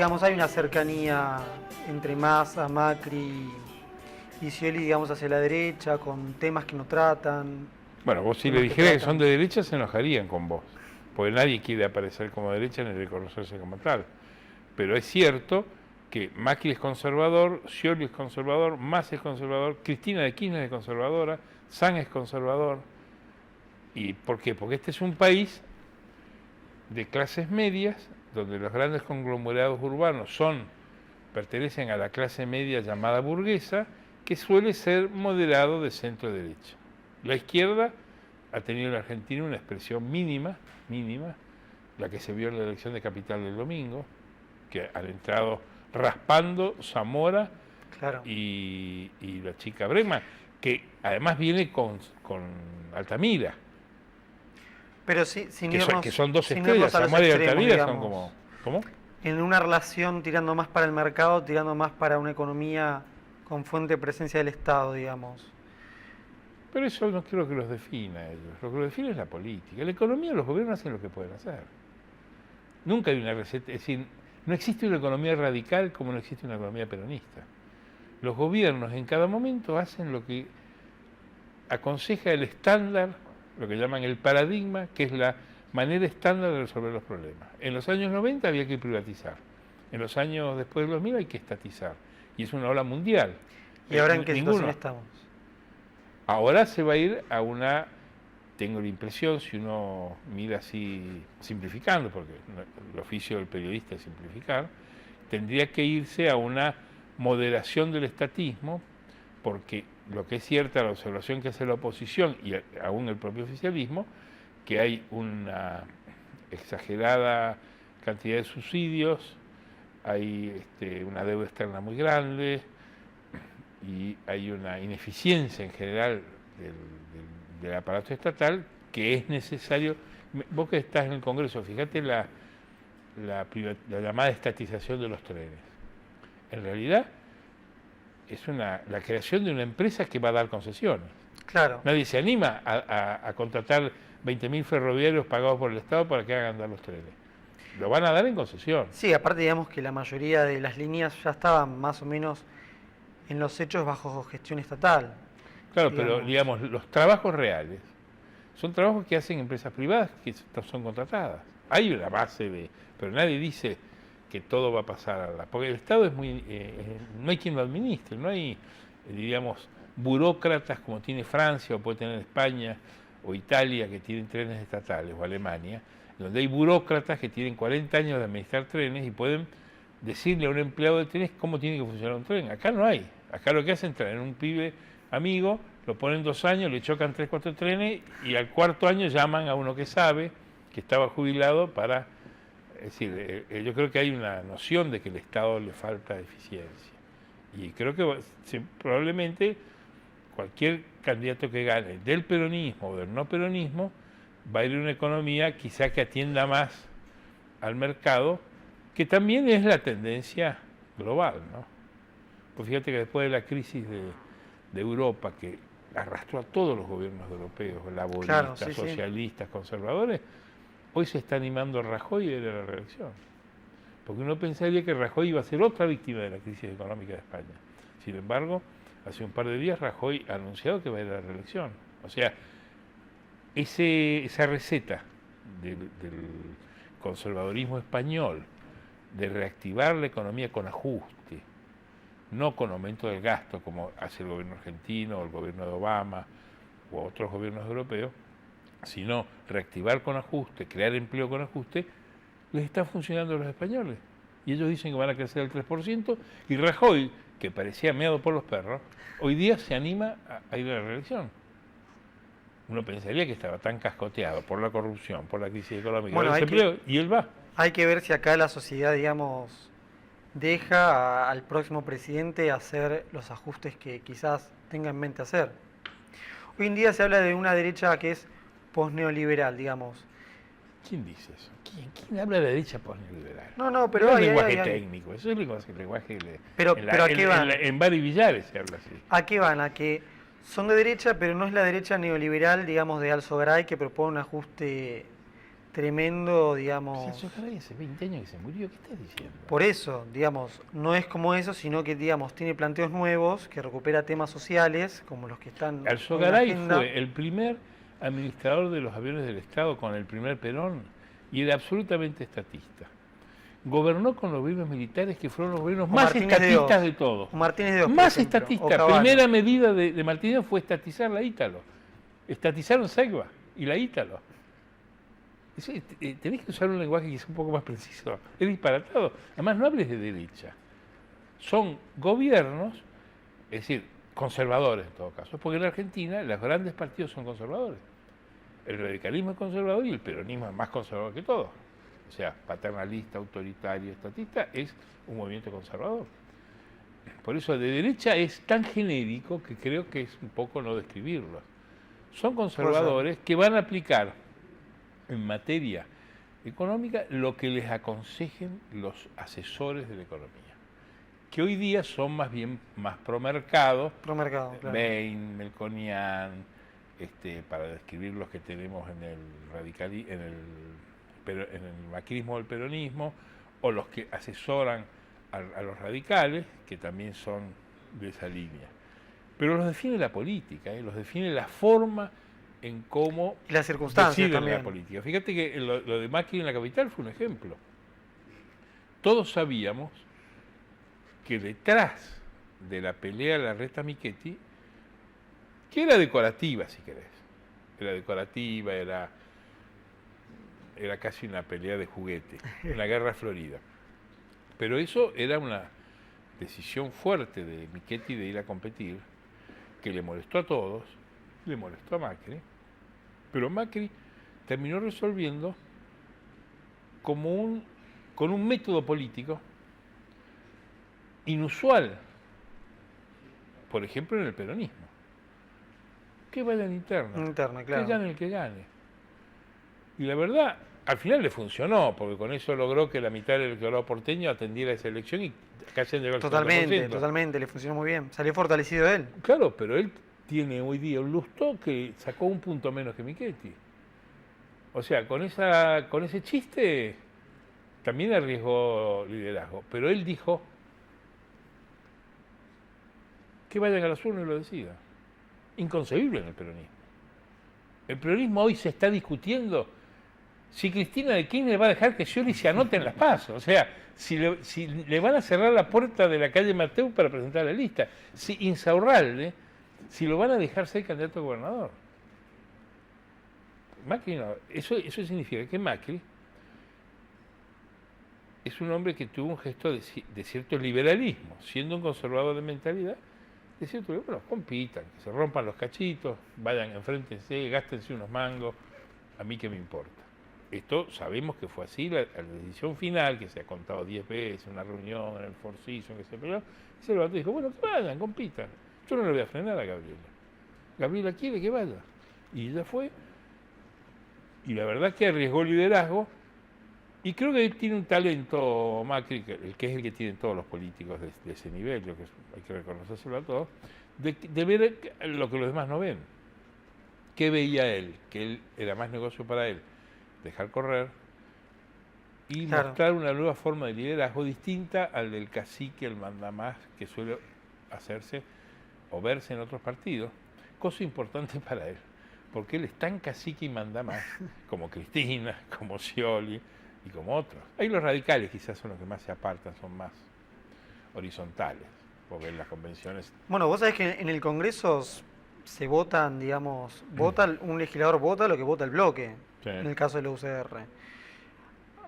digamos, hay una cercanía entre Massa, Macri y Scioli, digamos, hacia la derecha, con temas que no tratan. Bueno, vos si le dijeras que son de derecha se enojarían con vos, porque nadie quiere aparecer como derecha ni reconocerse como tal. Pero es cierto que Macri es conservador, Scioli es conservador, Massa es conservador, Cristina de Kirchner es conservadora, Sanz es conservador. ¿Y por qué? Porque este es un país de clases medias, donde los grandes conglomerados urbanos pertenecen a la clase media llamada burguesa, que suele ser moderado de centro derecha. La izquierda ha tenido en la Argentina una expresión mínima, la que se vio en la elección de Capital del domingo, que han entrado raspando Zamora Claro. y la chica Bregman, que además viene con Altamira. Pero sí, Que son dos estrellas, Zamora y Altamira son como... ¿Cómo? En una relación tirando más para el mercado, tirando más para una economía con fuente de presencia del Estado, digamos. Pero eso no creo que los defina ellos. Lo que los define es la política. La economía, los gobiernos hacen lo que pueden hacer. Nunca hay una receta. Es decir, no existe una economía radical como no existe una economía peronista. Los gobiernos en cada momento hacen lo que aconseja el estándar, lo que llaman el paradigma, que es la manera estándar de resolver los problemas. En los años 90 había que privatizar. En los años después del 2000 hay que estatizar. Y es una ola mundial. ¿Y ahora en qué situación estamos? Ahora se va a ir a una, tengo la impresión, si uno mira así, simplificando, porque el oficio del periodista es simplificar, tendría que irse a una moderación del estatismo, porque lo que es cierta la observación que hace la oposición y aún el propio oficialismo, que hay una exagerada cantidad de subsidios, hay una deuda externa muy grande, y hay una ineficiencia en general del aparato estatal que es necesario. Vos que estás en el Congreso, fíjate la llamada estatización de los trenes. En realidad es la creación de una empresa que va a dar concesiones. Claro. Nadie se anima a contratar 20.000 ferroviarios pagados por el Estado para que hagan andar los trenes. Lo van a dar en concesión. Sí, aparte digamos que la mayoría de las líneas ya estaban más o menos en los hechos bajo gestión estatal. Claro, pero digamos, los trabajos reales son trabajos que hacen empresas privadas que son contratadas. Hay una base pero nadie dice que todo va a pasar porque el Estado es muy... no hay quien lo administre, no hay, diríamos, burócratas como tiene Francia o puede tener España o Italia que tienen trenes estatales o Alemania, donde hay burócratas que tienen 40 años de administrar trenes y pueden decirle a un empleado de trenes cómo tiene que funcionar un tren. Acá no hay. Acá lo que hacen es traer un pibe amigo, lo ponen 2 años, le chocan 3, 4 trenes y al 4.º año llaman a uno que sabe, que estaba jubilado para... Es decir, yo creo que hay una noción de que al Estado le falta eficiencia. Y creo que probablemente cualquier candidato que gane del peronismo o del no peronismo va a ir a una economía quizá que atienda más al mercado, que también es la tendencia global, ¿no? Pues fíjate que después de la crisis de Europa, que arrastró a todos los gobiernos europeos, laboristas, claro, sí, socialistas, conservadores, hoy se está animando a Rajoy a ir a la reelección. Porque uno pensaría que Rajoy iba a ser otra víctima de la crisis económica de España. Sin embargo, hace un par de días Rajoy ha anunciado que va a ir a la reelección. O sea, esa receta del conservadorismo español, de reactivar la economía con ajuste, no con aumento del gasto como hace el gobierno argentino o el gobierno de Obama o otros gobiernos europeos, sino reactivar con ajuste, crear empleo con ajuste, les está funcionando a los españoles. Y ellos dicen que van a crecer el 3%, y Rajoy, que parecía meado por los perros, hoy día se anima a ir a la reelección. Uno pensaría que estaba tan cascoteado por la corrupción, por la crisis económica, por el desempleo, y él va. Hay que ver si acá la sociedad, digamos, deja al próximo presidente hacer los ajustes que quizás tenga en mente hacer. Hoy en día se habla de una derecha que es posneoliberal, digamos. ¿Quién dice eso? ¿Quién habla de derecha posneoliberal? No, pero no es lenguaje técnico, eso es lenguaje pero ¿a qué van? En Bar y Villares se habla así. ¿A qué van? A que son de derecha, pero no es la derecha neoliberal, digamos, de Alzogaray, que propone un ajuste tremendo, O sea, digamos. Sogaray hace 20 años que se murió, ¿qué estás diciendo? Por eso, digamos, no es como eso, sino que, digamos, tiene planteos nuevos, que recupera temas sociales, como los que están hoy en la Alzogaray agenda. fue el primer administrador de los aviones del Estado con el primer Perón y era absolutamente estatista. Gobernó con los gobiernos militares que fueron los gobiernos O más Martínez de estatistas Oz. de todos. O Martínez de Oz, por Más ejemplo, o estatista. Cavallo. Primera medida de Martínez fue estatizar la Ítalo. Estatizaron Segva y la Ítalo. Tenés que usar un lenguaje que es un poco más preciso. Es disparatado. Además, no hables de derecha. Son gobiernos, es decir, conservadores en todo caso, porque en Argentina los grandes partidos son conservadores. El radicalismo es conservador y el peronismo es más conservador que todo. O sea, paternalista, autoritario, estatista, es un movimiento conservador. Por eso de derecha es tan genérico que creo que es un poco no describirlo. Son conservadores que van a aplicar en materia económica lo que les aconsejen los asesores de la economía, que hoy día son más bien más pro mercado, Claro. Bain, Melconian, para describir los que tenemos en el macrismo o el peronismo, o los que asesoran a los radicales, que también son de esa línea. Pero los define la política, los define la forma en cómo Y las circunstancias deciden también. la política. Fíjate que lo de Macri en la capital fue un ejemplo. Todos sabíamos que detrás de la pelea de la reta Michetti, que era decorativa, si querés, era decorativa, era casi una pelea de juguete, una guerra florida. Pero eso era una decisión fuerte de Michetti de ir a competir, que le molestó a todos, le molestó a Macri, pero Macri terminó resolviendo con un método político inusual, por ejemplo en el peronismo. Que vaya en interna, Claro. que gane el que gane. Y la verdad, al final le funcionó, porque con eso logró que la mitad del electorado porteño atendiera esa elección y casi llegó al 50%. Totalmente, le funcionó muy bien. Salió fortalecido él. Claro, pero él tiene hoy día un lustro que sacó un punto menos que Michetti. O sea, con ese chiste también arriesgó liderazgo, pero él dijo que vayan a las urnas y lo decida. Inconcebible en el peronismo. El peronismo hoy se está discutiendo si Cristina de Kirchner va a dejar que Scioli se anote en las PASO. O sea, si le van a cerrar la puerta de la calle Mateu para presentar la lista. Si Insaurralde, si lo van a dejar ser candidato a gobernador. Macri no. Eso significa que Macri es un hombre que tuvo un gesto de cierto liberalismo, siendo un conservador de mentalidad, de cierto, bueno, compitan, que se rompan los cachitos, vayan, enfréntense, gástense unos mangos, a mí qué me importa. Esto sabemos que fue así, la decisión final, que se ha contado 10 veces, una reunión en el Four Seasons, que se peleó, se levantó y dijo, bueno, que vayan, compitan. Yo no le voy a frenar a Gabriela. Gabriela quiere que vaya. Y ella fue, y la verdad que arriesgó el liderazgo, y creo que tiene un talento, Macri, que es el que tienen todos los políticos de ese nivel, creo que hay que reconocérselo a todos, de ver lo que los demás no ven. ¿Qué veía él? Que él era más negocio para él dejar correr y mostrar una nueva forma de liderazgo distinta al del cacique, el mandamás, que suele hacerse o verse en otros partidos, cosa importante para él, porque él es tan cacique y mandamás como Cristina, como Scioli y como otros. Ahí los radicales quizás son los que más se apartan, son más horizontales, porque en las convenciones... Bueno, vos sabés que en el Congreso se votan, digamos, un legislador vota lo que vota el bloque, Sí. en el caso de la UCR.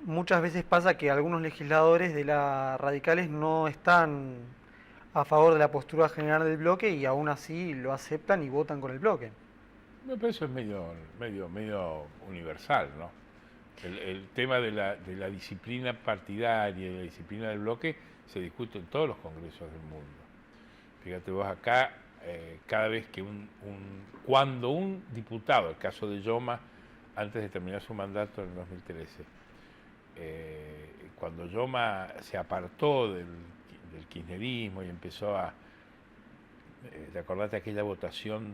Muchas veces pasa que algunos legisladores de las radicales no están a favor de la postura general del bloque y aún así lo aceptan y votan con el bloque. Me parece es medio universal, ¿no? El tema de la disciplina partidaria y la disciplina del bloque se discute en todos los congresos del mundo. Fíjate vos acá, cada vez que cuando un diputado, el caso de Yoma, antes de terminar su mandato en el 2013, cuando Yoma se apartó del kirchnerismo y empezó ¿te acordás de aquella votación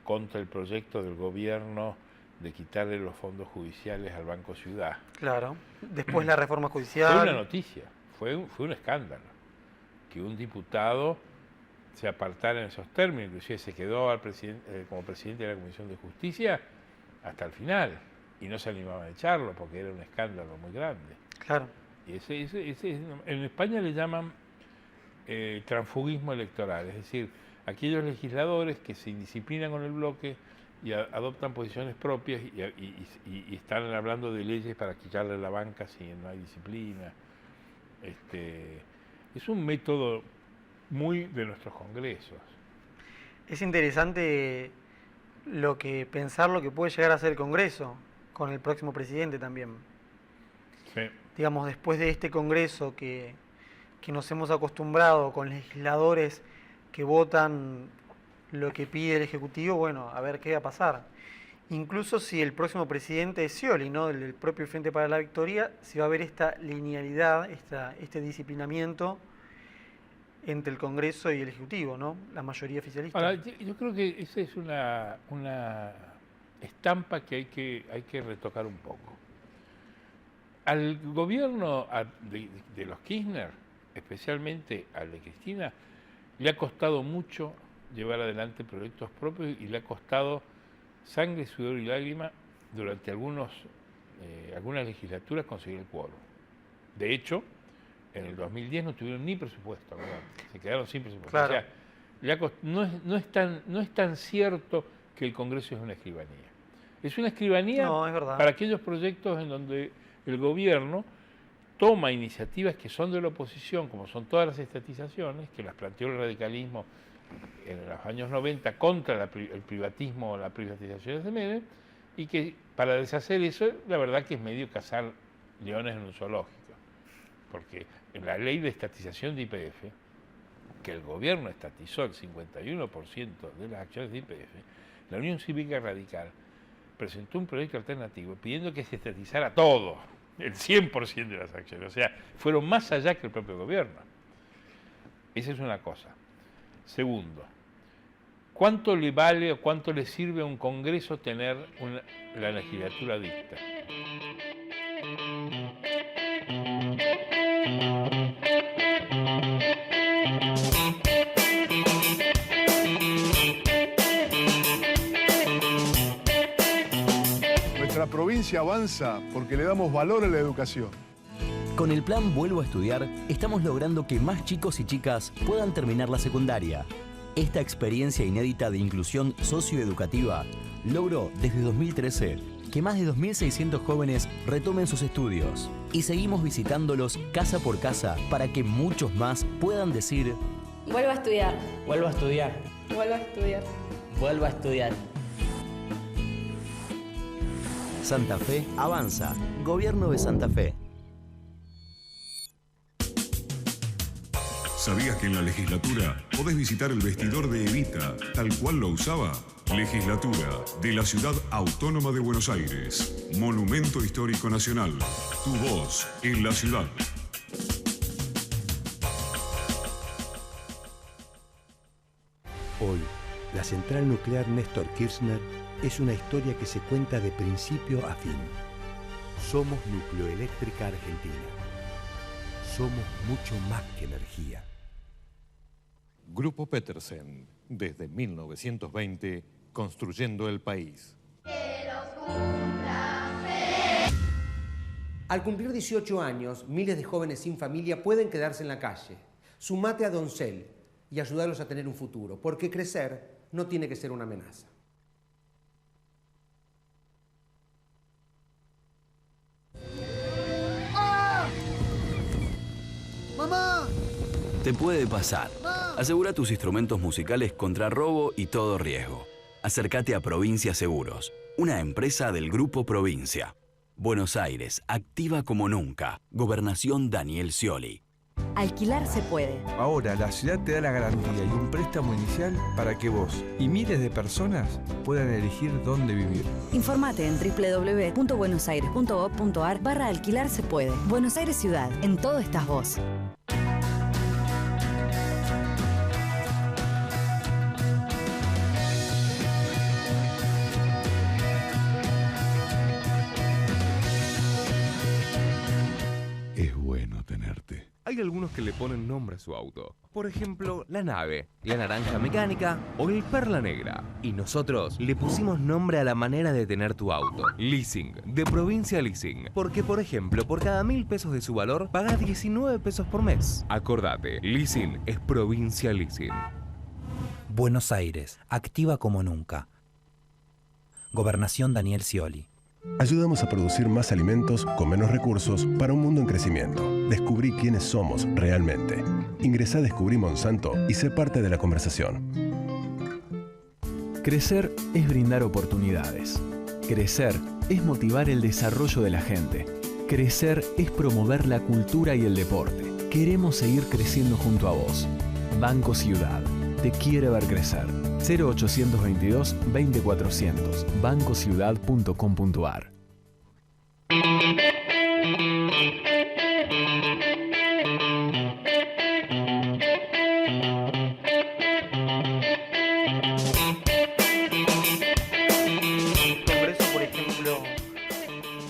contra el proyecto del gobierno de quitarle los fondos judiciales al Banco Ciudad. Claro. Después la reforma judicial. Fue una noticia, fue un escándalo que un diputado se apartara en esos términos, inclusive se quedó como presidente de la Comisión de Justicia hasta el final y no se animaba a echarlo porque era un escándalo muy grande. Claro. Y en España le llaman transfugismo electoral, es decir, aquellos legisladores que se indisciplinan con el bloque y adoptan posiciones propias y están hablando de leyes para quitarle la banca si no hay disciplina. Es un método muy de nuestros congresos. Es interesante pensar lo que puede llegar a ser el Congreso con el próximo presidente también. Sí. Digamos, después de este Congreso que nos hemos acostumbrado con legisladores que votan lo que pide el Ejecutivo, bueno, a ver qué va a pasar. Incluso si el próximo presidente es Scioli, ¿no?, del propio Frente para la Victoria, si va a haber esta linealidad, este disciplinamiento entre el Congreso y el Ejecutivo, ¿no?, la mayoría oficialista. Ahora, yo creo que esa es una estampa que hay que retocar un poco. Al gobierno de los Kirchner, especialmente al de Cristina, le ha costado mucho llevar adelante proyectos propios y le ha costado sangre, sudor y lágrima durante algunas legislaturas conseguir el quórum. De hecho, en el 2010 no tuvieron ni presupuesto, ¿verdad? Se quedaron sin presupuesto. Claro. O sea, no es tan cierto que el Congreso es una escribanía. Es una escribanía para aquellos proyectos en donde el gobierno toma iniciativas que son de la oposición, como son todas las estatizaciones, que las planteó el radicalismo en los años 90 contra el privatismo o la privatización de Menem, y que para deshacer eso, la verdad que es medio cazar leones en un zoológico. Porque en la ley de estatización de YPF, que el gobierno estatizó el 51% de las acciones de YPF, la Unión Cívica Radical presentó un proyecto alternativo pidiendo que se estatizara todo, el 100% de las acciones. O sea, fueron más allá que el propio gobierno. Esa es una cosa. Segundo, ¿cuánto le vale o cuánto le sirve a un Congreso tener la legislatura dicta? Nuestra provincia avanza porque le damos valor a la educación. Con el plan Vuelvo a Estudiar, estamos logrando que más chicos y chicas puedan terminar la secundaria. Esta experiencia inédita de inclusión socioeducativa logró desde 2013 que más de 2.600 jóvenes retomen sus estudios. Y seguimos visitándolos casa por casa para que muchos más puedan decir: Vuelvo a estudiar. Vuelvo a estudiar. Vuelvo a estudiar. Vuelvo a estudiar. Santa Fe avanza. Gobierno de Santa Fe. ¿Sabías que en la legislatura podés visitar el vestidor de Evita, tal cual lo usaba? Legislatura de la Ciudad Autónoma de Buenos Aires. Monumento Histórico Nacional. Tu voz en la ciudad. Hoy, la central nuclear Néstor Kirchner es una historia que se cuenta de principio a fin. Somos Nucleoeléctrica Argentina. Somos mucho más que energía. Grupo Petersen, desde 1920, construyendo el país. Al cumplir 18 años, miles de jóvenes sin familia pueden quedarse en la calle. Sumate a Doncel y ayudarlos a tener un futuro, porque crecer no tiene que ser una amenaza. ¡Ah! ¡Mamá! Te puede pasar. Asegura tus instrumentos musicales contra robo y todo riesgo. Acércate a Provincia Seguros, una empresa del Grupo Provincia. Buenos Aires, activa como nunca. Gobernación Daniel Scioli. Alquilar se puede. Ahora la ciudad te da la garantía y un préstamo inicial para que vos y miles de personas puedan elegir dónde vivir. Informate en www.buenosaires.gov.ar/alquilar se puede. Buenos Aires Ciudad, en todo estás vos. Hay algunos que le ponen nombre a su auto. Por ejemplo, la nave, la naranja mecánica o el perla negra. Y nosotros le pusimos nombre a la manera de tener tu auto. Leasing, de Provincia Leasing. Porque, por ejemplo, por cada 1.000 pesos de su valor, pagás 19 pesos por mes. Acordate, Leasing es Provincia Leasing. Buenos Aires, activa como nunca. Gobernación Daniel Scioli. Ayudamos a producir más alimentos con menos recursos para un mundo en crecimiento. Descubrí quiénes somos realmente. Ingresá a Descubrí Monsanto y sé parte de la conversación. Crecer es brindar oportunidades. Crecer es motivar el desarrollo de la gente. Crecer es promover la cultura y el deporte. Queremos seguir creciendo junto a vos. Banco Ciudad. Te quiere ver crecer. 0822 20400. bancociudad.com.ar. Congreso, por ejemplo,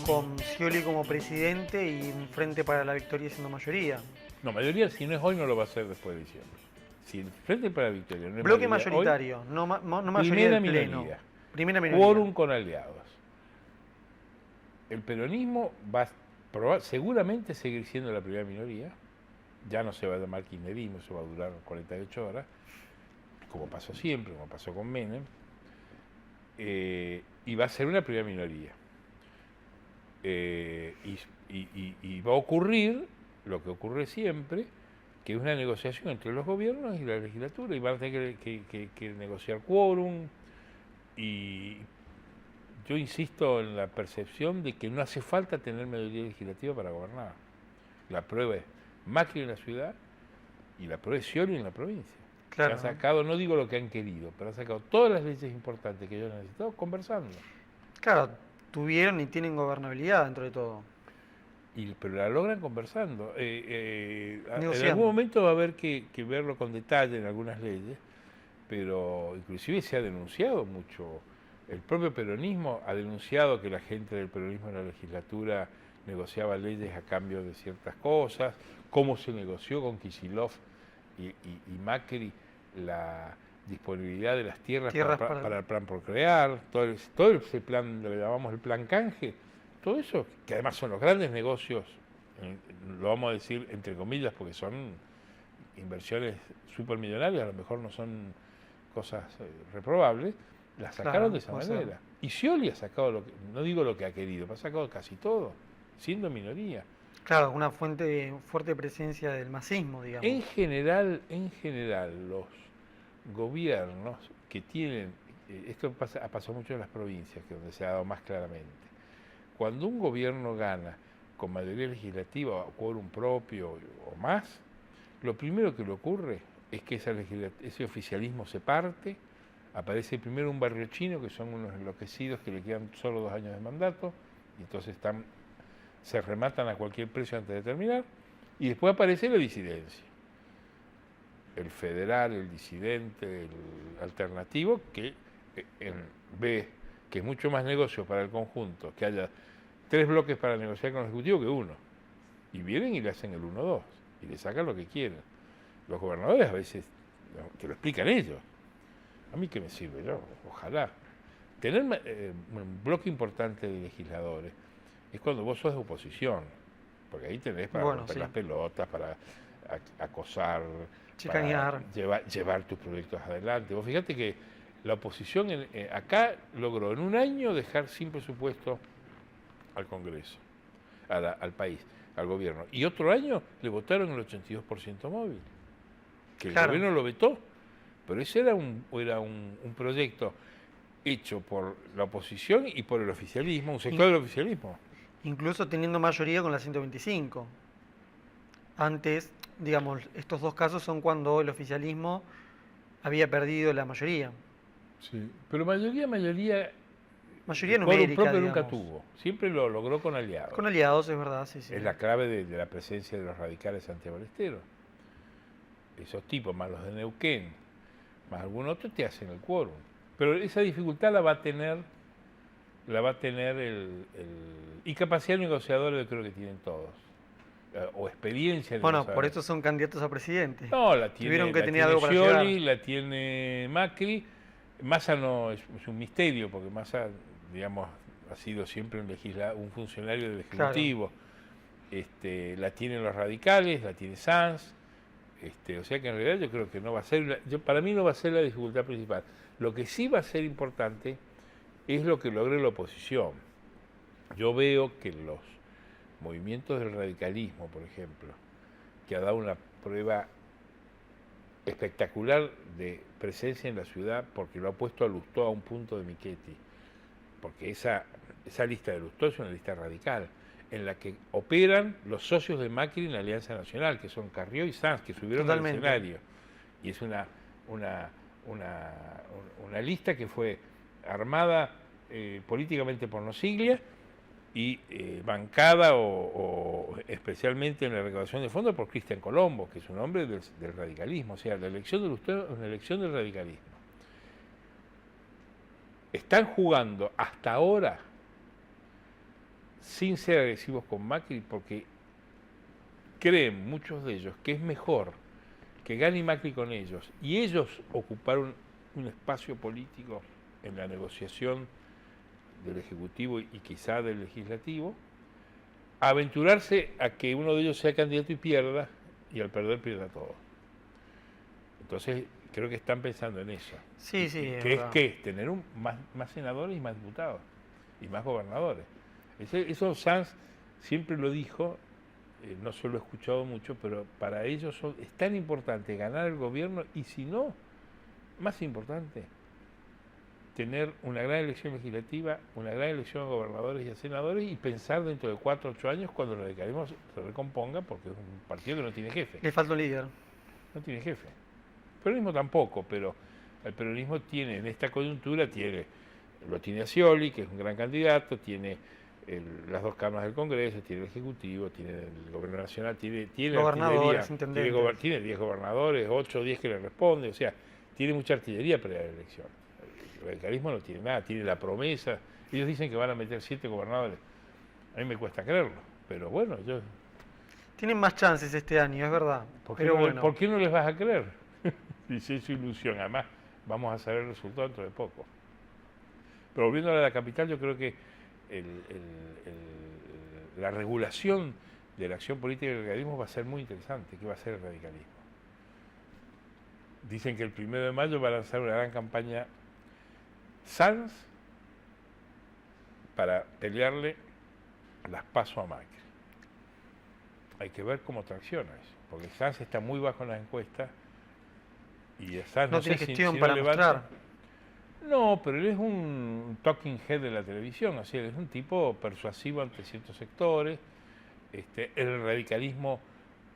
con Scioli como presidente y un Frente para la Victoria siendo mayoría. No, mayoría, si no es hoy, no lo va a ser después de diciembre. Si el Frente para la Victoria no es Bloque mayoría mayoritario, hoy, no mayoría del pleno. Primera minoría. Quórum con aliados. El peronismo va a seguramente seguir siendo la primera minoría. Ya no se va a llamar kirchnerismo, eso va a durar 48 horas, como pasó siempre, como pasó con Menem. Y va a ser una primera minoría. Y va a ocurrir lo que ocurre siempre, que es una negociación entre los gobiernos y la legislatura, y van a tener que negociar quórum. Y yo insisto en la percepción de que no hace falta tener mayoría legislativa para gobernar. La prueba es Macri en la ciudad y la prueba es Scioli en la provincia. Claro. Han sacado, no digo lo que han querido, pero han sacado todas las leyes importantes que ellos han necesitado conversando. Claro, tuvieron y tienen gobernabilidad dentro de todo. Pero la logran conversando. En Negociando. algún momento va a haber que verlo con detalle en algunas leyes, pero inclusive se ha denunciado mucho. El propio peronismo ha denunciado que la gente del peronismo en la legislatura negociaba leyes a cambio de ciertas cosas, cómo se negoció con Kicillof y Macri la disponibilidad de las tierras para el plan Procrear, todo ese plan, lo que llamamos el plan canje, todo eso, que además son los grandes negocios, lo vamos a decir entre comillas porque son inversiones supermillonarias, a lo mejor no son cosas reprobables, las sacaron de esa manera. Y Scioli ha sacado, no digo lo que ha querido, pero ha sacado casi todo, siendo minoría. Claro, una fuerte presencia del masismo, digamos. En general, los gobiernos que tienen, esto ha pasado mucho en las provincias, que es donde se ha dado más claramente, cuando un gobierno gana con mayoría legislativa o quórum propio o más, lo primero que le ocurre es que ese oficialismo se parte, aparece primero un barrio chino, que son unos enloquecidos que le quedan solo 2 años de mandato, y entonces se rematan a cualquier precio antes de terminar, y después aparece la disidencia. El federal, el disidente, el alternativo, que ve que es mucho más negocio para el conjunto, que haya 3 bloques para negociar con el Ejecutivo que uno. Y vienen y le hacen el 1-2, y le sacan lo que quieren. Los gobernadores a veces, que lo explican ellos, a mí qué me sirve, yo, ojalá. Tener un bloque importante de legisladores es cuando vos sos de oposición, porque ahí tenés para romper las pelotas, para acosar, chicanear, para llevar tus proyectos adelante. Vos fíjate que la oposición acá logró en un año dejar sin presupuesto al Congreso, al país, al gobierno. Y otro año le votaron el 82% móvil, que el gobierno lo vetó. Pero ese era un proyecto hecho por la oposición y por el oficialismo, un sector del oficialismo. Incluso teniendo mayoría con la 125. Antes, digamos, estos 2 casos son cuando el oficialismo había perdido la mayoría. Sí, pero mayoría numérica, propio nunca tuvo. Siempre lo logró con aliados. Con aliados, es verdad, sí. Es la clave de la presencia de los radicales antiabalesteros. Esos tipos, más los de Neuquén, más algún otro, te hacen el quórum. Pero esa dificultad la va a tener y capacidad negociadora yo creo que tienen todos. o experiencia. Bueno, por eso son candidatos a presidente. No, la tiene, Tuvieron que la tenía tiene algo para Scioli, llegar. la tiene Macri. Massa no es un misterio, porque Massa, digamos, ha sido siempre un funcionario del Ejecutivo. Claro. La tienen los radicales, la tiene Sanz. O sea que en realidad yo creo que no va a ser, para mí no va a ser la dificultad principal. Lo que sí va a ser importante es lo que logre la oposición. Yo veo que los movimientos del radicalismo, por ejemplo, que ha dado una prueba espectacular de presencia en la ciudad, porque lo ha puesto a Lustó a un punto de Michetti, porque esa lista de Lustó es una lista radical, en la que operan los socios de Macri en la Alianza Nacional, que son Carrió y Sanz, que subieron al escenario. Y es una lista que fue armada políticamente por Nosiglia y bancada o especialmente en la recaudación de fondos por Cristian Colombo, que es un hombre del radicalismo. O sea, la elección de Lustó es una elección del radicalismo. Están jugando hasta ahora sin ser agresivos con Macri, porque creen muchos de ellos que es mejor que gane Macri con ellos y ellos ocupar un espacio político en la negociación del Ejecutivo y quizá del Legislativo, aventurarse a que uno de ellos sea candidato y pierda, y al perder pierda todo. Entonces creo que están pensando en eso. Sí, sí. ¿Qué es? Tener más senadores y más diputados y más gobernadores. Eso Sanz siempre lo dijo, no se lo he escuchado mucho, pero para ellos es tan importante ganar el gobierno y, si no, más importante, tener una gran elección legislativa, una gran elección a gobernadores y a senadores y pensar dentro de 4 o 8 años cuando el radicalismo se recomponga, porque es un partido que no tiene jefe. Le falta un líder. No tiene jefe. El peronismo tampoco, pero el peronismo tiene, en esta coyuntura, lo tiene a Scioli, que es un gran candidato, tiene las 2 cámaras del Congreso, tiene el Ejecutivo, tiene el Gobierno Nacional, tiene gobernadores, artillería, tiene 10 gobernadores, 8 o 10 que le responden, o sea, tiene mucha artillería para la elección. El radicalismo no tiene nada, tiene la promesa. Ellos dicen que van a meter 7 gobernadores. A mí me cuesta creerlo, pero bueno, tienen más chances este año, es verdad. ¿Por qué no les vas a creer? Dice, es su ilusión. Además, vamos a saber el resultado dentro de poco. Pero volviendo a la capital, yo creo que la regulación de la acción política del radicalismo va a ser muy interesante. ¿Qué va a ser el radicalismo? Dicen que el 1 de mayo va a lanzar una gran campaña Sanz para pelearle las PASO a Macri. Hay que ver cómo tracciona eso, porque Sanz está muy bajo en las encuestas y Sanz no tiene gestión para mostrar. No, pero él es un talking head de la televisión, así es un tipo persuasivo ante ciertos sectores. El radicalismo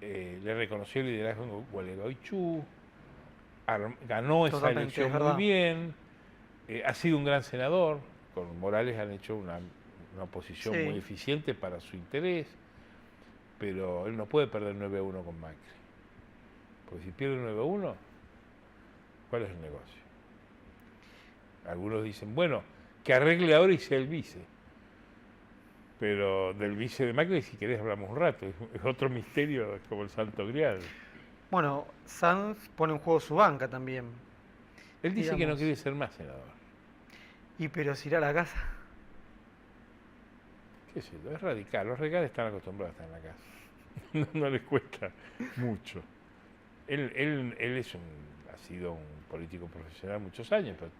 le reconoció el liderazgo en Gualeguaychú, ganó esa elección muy bien, ha sido un gran senador, con Morales han hecho una oposición muy eficiente para su interés, pero él no puede perder 9-1 con Macri, porque si pierde 9-1, ¿cuál es el negocio? Algunos dicen, bueno, que arregle ahora y sea el vice. Pero del vice de Macri, si querés, hablamos un rato. Es otro misterio, es como el Santo Grial. Bueno, Sanz pone en juego su banca también. Él dice que no quiere ser más senador. ¿Y pero si irá a la casa? ¿Qué sé yo? Es radical. Los radicales están acostumbrados a estar en la casa. No les cuesta mucho. Él ha sido un político profesional muchos años, pero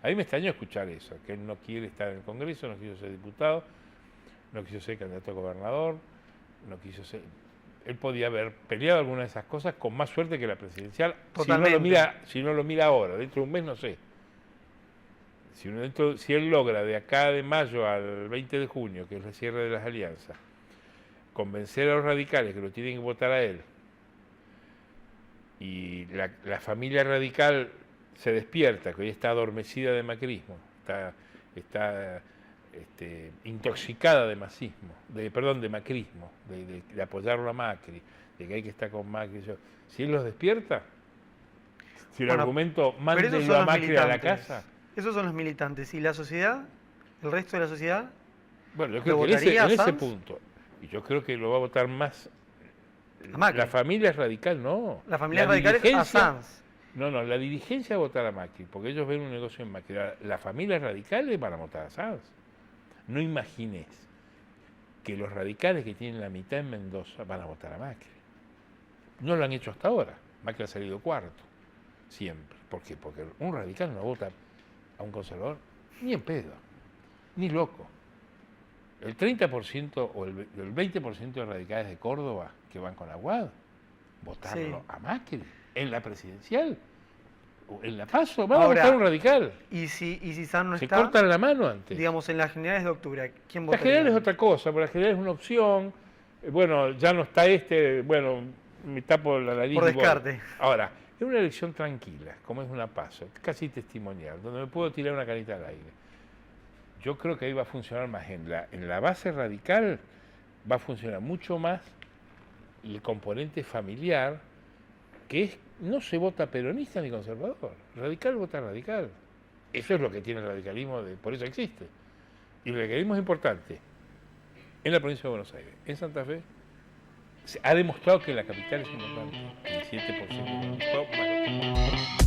a mí me extrañó escuchar eso, que él no quiere estar en el Congreso, no quiso ser diputado, no quiso ser candidato a gobernador, no quiso ser... Él podía haber peleado alguna de esas cosas con más suerte que la presidencial. Si no lo mira ahora, dentro de un mes no sé. Si él logra de acá de mayo al 20 de junio, que es el cierre de las alianzas, convencer a los radicales que lo tienen que votar a él, y la familia radical se despierta, que hoy está adormecida de macrismo, está intoxicada de macrismo, de apoyarlo a Macri, de que hay que estar con Macri. Si él los despierta, si el argumento mándenlo a Macri a la casa. Esos son los militantes. ¿Y la sociedad? ¿El resto de la sociedad? Bueno, yo creo que en ese punto, Y yo creo que lo va a votar más A Macri. la familia radical, no. La familia radical es a Sanz. No, la dirigencia va a votar a Macri, porque ellos ven un negocio en Macri. La familia radical van a votar a Sanz. No imagines que los radicales que tienen la mitad en Mendoza van a votar a Macri. No lo han hecho hasta ahora. Macri ha salido cuarto, siempre. ¿Por qué? Porque un radical no vota a un conservador ni en pedo, ni loco. El 30% o el 20% de radicales de Córdoba que van con Aguad, votarlo a Macri en la presidencial. En la PASO, vamos a votar un radical. Y si Sanz no se está, cortan la mano antes. Digamos, en las generales de octubre, ¿quién Las votaría? generales es otra cosa, porque las generales es una opción. Bueno, ya no está bueno, me tapo la nariz. Por descarte. Ahora, es una elección tranquila, como es una PASO, casi testimonial, donde me puedo tirar una carita al aire. Yo creo que ahí va a funcionar más. En la base radical va a funcionar mucho más el componente familiar, que no se vota peronista ni conservador. Radical vota radical. Eso es lo que tiene el radicalismo, por eso existe. Y el radicalismo es importante en la provincia de Buenos Aires. En Santa Fe se ha demostrado que la capital es importante. El 7%